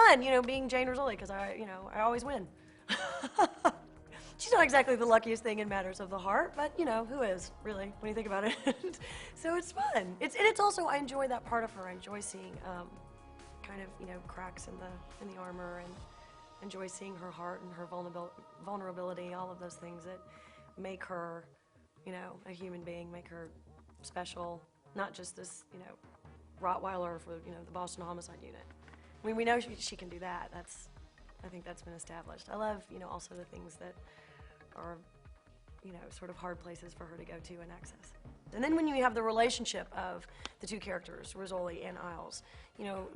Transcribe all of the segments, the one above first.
fun, you know, being Jane Rizzoli, because I always win. She's not exactly the luckiest thing in matters of the heart, but you know, who is really when you think about it? So it's fun. It's also, I enjoy that part of her. I enjoy seeing kind of, you know, cracks in the armor, and enjoy seeing her heart and her vulnerability, all of those things that make her, you know, a human being, make her special, not just this, you know, Rottweiler for, you know, the Boston Homicide Unit. I mean, we know she can do that. I think that's been established. I love, you know, also the things that are, you know, sort of hard places for her to go to and access. And then when you have the relationship of the two characters, Rizzoli and Isles, you know,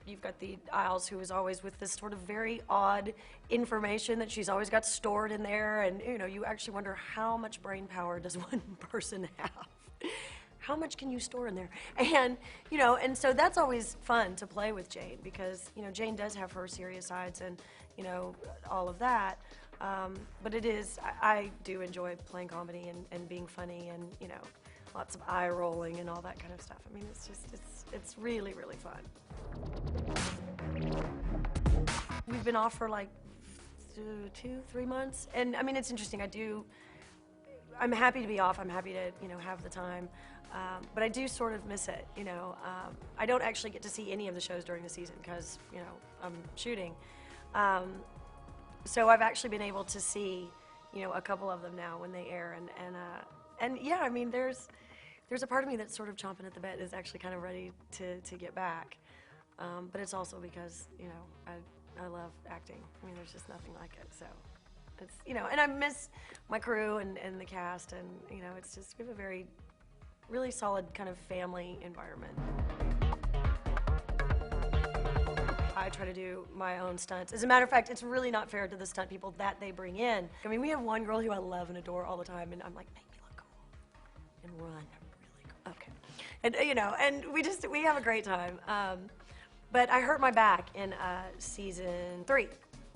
you've got the Isles who is always with this sort of very odd information that she's always got stored in there, and you know, you actually wonder how much brain power does one person have? How much can you store in there? And, you know, and so that's always fun to play with Jane, because, you know, Jane does have her serious sides and, you know, all of that. But I do enjoy playing comedy and being funny, and, you know, lots of eye rolling and all that kind of stuff. I mean, it's really, really fun. We've been off for like 2-3 months. And I mean, it's interesting. I'm happy to be off. I'm happy to, you know, have the time. But I do sort of miss it, you know. I don't actually get to see any of the shows during the season because, you know, I'm shooting. So I've actually been able to see, you know, a couple of them now when they air, and yeah, I mean, there's a part of me that's sort of chomping at the bit, is actually kind of ready to get back. But it's also because, you know, I love acting. I mean, there's just nothing like it. So it's, you know, and I miss my crew and the cast, and, you know, it's just, we have a very really solid kind of family environment. I try to do my own stunts. As a matter of fact, it's really not fair to the stunt people that they bring in. I mean, we have one girl who I love and adore all the time, and I'm like, make me look cool and run. I'm really cool. Okay. And, you know, and we have a great time. But I hurt my back in season 3.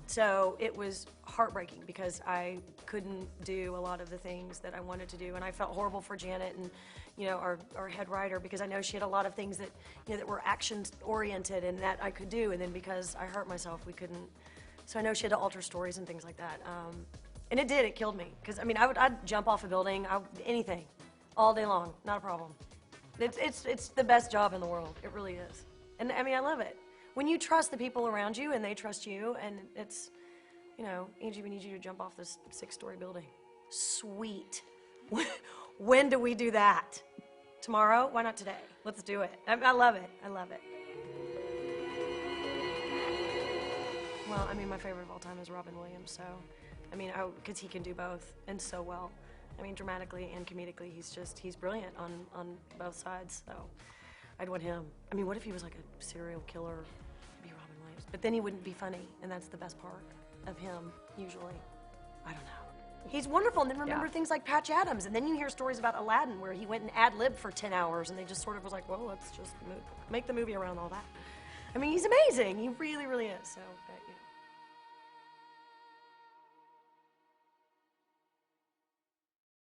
So it was heartbreaking because I couldn't do a lot of the things that I wanted to do, and I felt horrible for Janet and, you know, our head writer, because I know she had a lot of things that, you know, that were action oriented and that I could do, and then because I hurt myself, we couldn't. So I know she had to alter stories and things like that, and it killed me, because I mean, I'd jump off a building, anything, all day long, not a problem. It's the best job in the world. It really is, and I mean, I love it. When you trust the people around you and they trust you, and it's, you know, Angie, we need you to jump off this 6-story building. Sweet. When do we do that? Tomorrow? Why not today? Let's do it. I love it. I love it. Well, I mean, my favorite of all time is Robin Williams, so, I mean, because he can do both, and so well. I mean, dramatically and comedically, he's brilliant on both sides, so I'd want him. I mean, what if he was like a serial killer? It'd be Robin Williams. But then he wouldn't be funny, and that's the best part of him, usually. I don't know. He's wonderful, and then remember things like Patch Adams, and then you hear stories about Aladdin where he went and ad-libbed for 10 hours, and they just sort of was like, well, let's just make the movie around all that. I mean, he's amazing. He really, really is. So, but,